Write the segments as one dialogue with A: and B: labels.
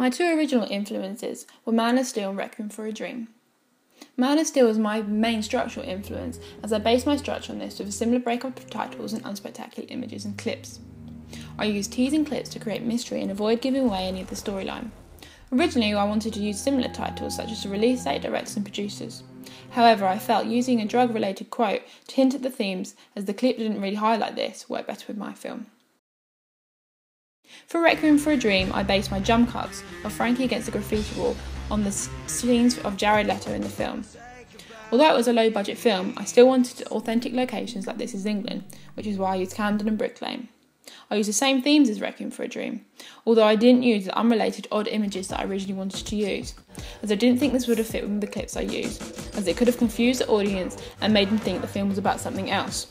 A: My two original influences were Man of Steel and Requiem for a Dream. Man of Steel was my main structural influence, as I based my structure on this with a similar breakup of titles and unspectacular images and clips. I used teasing clips to create mystery and avoid giving away any of the storyline. Originally, I wanted to use similar titles such as the release date, directors and producers. However, I felt using a drug-related quote to hint at the themes, as the clip didn't really highlight this, worked better with my film. For Requiem for a Dream, I based my jump cuts of Frankie against the graffiti wall on the scenes of Jared Leto in the film. Although it was a low-budget film, I still wanted authentic locations like This Is England, which is why I used Camden and Brick Lane. I used the same themes as Requiem for a Dream, although I didn't use the unrelated odd images that I originally wanted to use, as I didn't think this would have fit with the clips I used, as it could have confused the audience and made them think the film was about something else.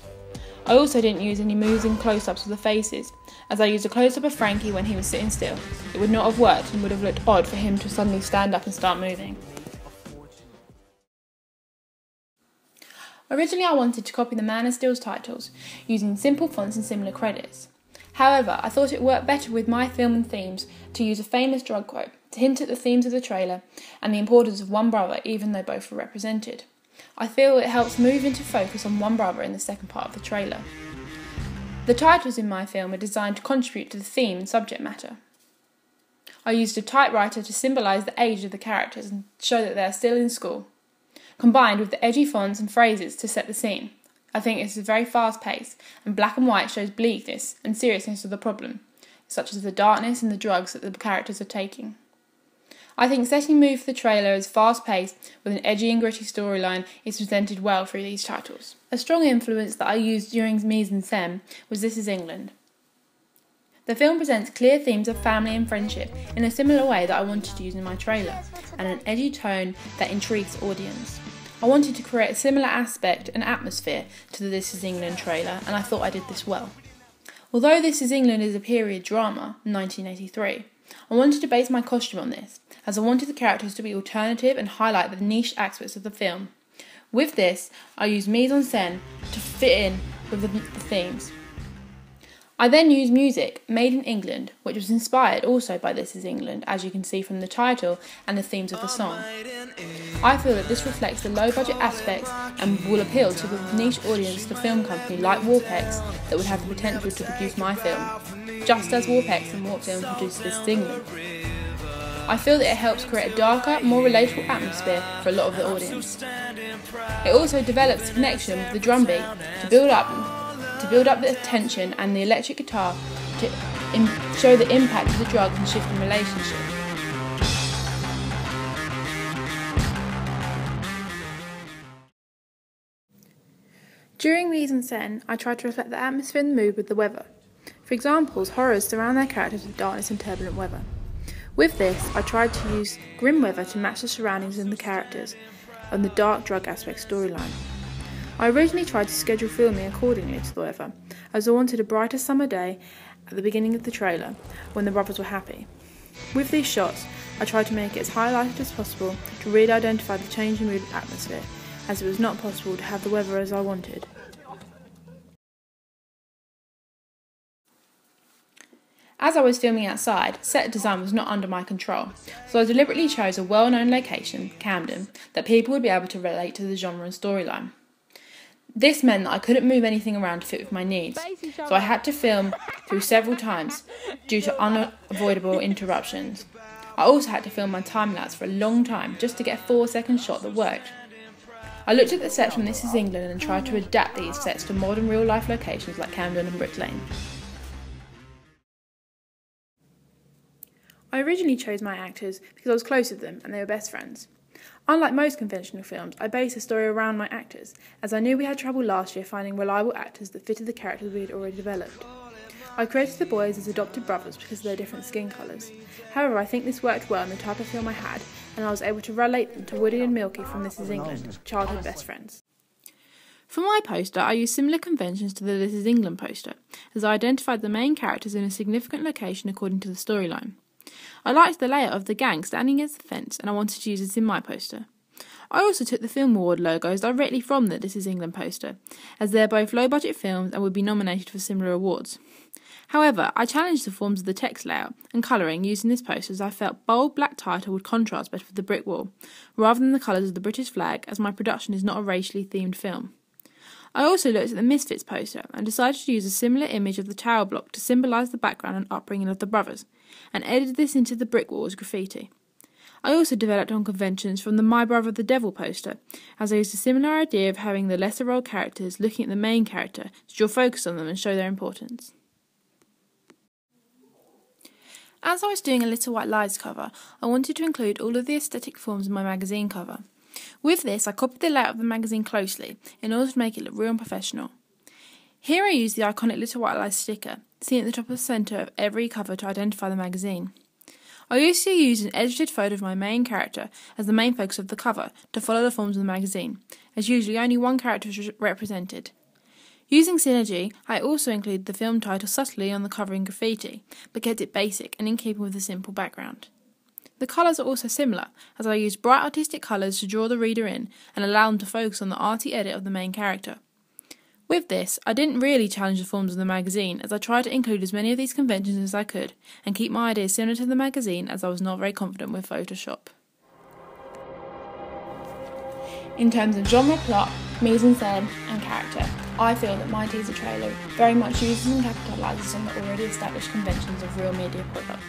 A: I also didn't use any moves and close-ups of the faces, as I used a close-up of Frankie when he was sitting still. It would not have worked and would have looked odd for him to suddenly stand up and start moving. Originally, I wanted to copy the Man of Steel's titles, using simple fonts and similar credits. However, I thought it worked better with my film and themes to use a famous drug quote to hint at the themes of the trailer and the importance of one brother, even though both were represented. I feel it helps move into focus on one brother in the second part of the trailer. The titles in my film are designed to contribute to the theme and subject matter. I used a typewriter to symbolise the age of the characters and show that they are still in school, combined with the edgy fonts and phrases to set the scene. I think it is very fast-paced, and black and white shows bleakness and seriousness of the problem, such as the darkness and the drugs that the characters are taking. I think setting mood for the trailer is fast-paced with an edgy and gritty storyline is presented well through these titles. A strong influence that I used during mise en scène was This Is England. The film presents clear themes of family and friendship in a similar way that I wanted to use in my trailer, and an edgy tone that intrigues the audience. I wanted to create a similar aspect and atmosphere to the This Is England trailer, and I thought I did this well. Although This Is England is a period drama, 1983, I wanted to base my costume on this, as I wanted the characters to be alternative and highlight the niche aspects of the film. With this, I used mise en scène to fit in with the themes. I then used music, Made in England, which was inspired also by This Is England, as you can see from the title and the themes of the song. I feel that this reflects the low-budget aspects and will appeal to the niche audience of the film company like Warpex that would have the potential to produce my film, just as Warpex and Warp Film produced This Is England. I feel that it helps create a darker, more relatable atmosphere for a lot of the audience. It also develops a connection with the drum beat to build up the tension, and the electric guitar to show the impact of the drugs and shifting relationship. During mise en scène, I tried to reflect the atmosphere and the mood with the weather. For example, horrors surround their characters with darkness and turbulent weather. With this, I tried to use grim weather to match the surroundings and the characters and the dark drug aspect storyline. I originally tried to schedule filming accordingly to the weather, as I wanted a brighter summer day at the beginning of the trailer, when the brothers were happy. With these shots, I tried to make it as highlighted as possible to really identify the changing mood and atmosphere, as it was not possible to have the weather as I wanted. As I was filming outside, set design was not under my control, so I deliberately chose a well-known location, Camden, that people would be able to relate to the genre and storyline. This meant that I couldn't move anything around to fit with my needs, so I had to film through several times due to unavoidable interruptions. I also had to film my time-lapse for a long time just to get a 4-second shot that worked. I looked at the sets from This Is England and tried to adapt these sets to modern real-life locations like Camden and Brick Lane. I originally chose my actors because I was close with them and they were best friends. Unlike most conventional films, I based the story around my actors, as I knew we had trouble last year finding reliable actors that fitted the characters we had already developed. I created the boys as adopted brothers because of their different skin colours. However, I think this worked well in the type of film I had, and I was able to relate them to Woody and Milky from This Is England, childhood best friends. For my poster, I used similar conventions to the This Is England poster, as I identified the main characters in a significant location according to the storyline. I liked the layout of the gang standing against the fence, and I wanted to use this in my poster. I also took the Film Award logos directly from the This Is England poster, as they are both low-budget films and would be nominated for similar awards. However, I challenged the forms of the text layout and colouring using this poster as I felt bold black title would contrast better with the brick wall, rather than the colours of the British flag, as my production is not a racially themed film. I also looked at the Misfits poster and decided to use a similar image of the tower block to symbolise the background and upbringing of the brothers, and edited this into the brick wall as graffiti. I also developed on conventions from the My Brother the Devil poster, as I used a similar idea of having the lesser role characters looking at the main character to draw focus on them and show their importance. As I was doing a Little White Lies cover, I wanted to include all of the aesthetic forms in my magazine cover. With this, I copied the layout of the magazine closely in order to make it look real and professional. Here I used the iconic Little White Lies sticker, seen at the top of the centre of every cover to identify the magazine. I also used an edited photo of my main character as the main focus of the cover to follow the forms of the magazine, as usually only one character is represented. Using synergy, I also included the film title subtly on the cover in graffiti, but kept it basic and in keeping with the simple background. The colours are also similar, as I used bright artistic colours to draw the reader in and allow them to focus on the arty edit of the main character. With this, I didn't really challenge the forms of the magazine, as I tried to include as many of these conventions as I could and keep my ideas similar to the magazine, as I was not very confident with Photoshop. In terms of genre, plot, mise-en-scène and character, I feel that my teaser trailer very much uses and capitalises on the already established conventions of real media product.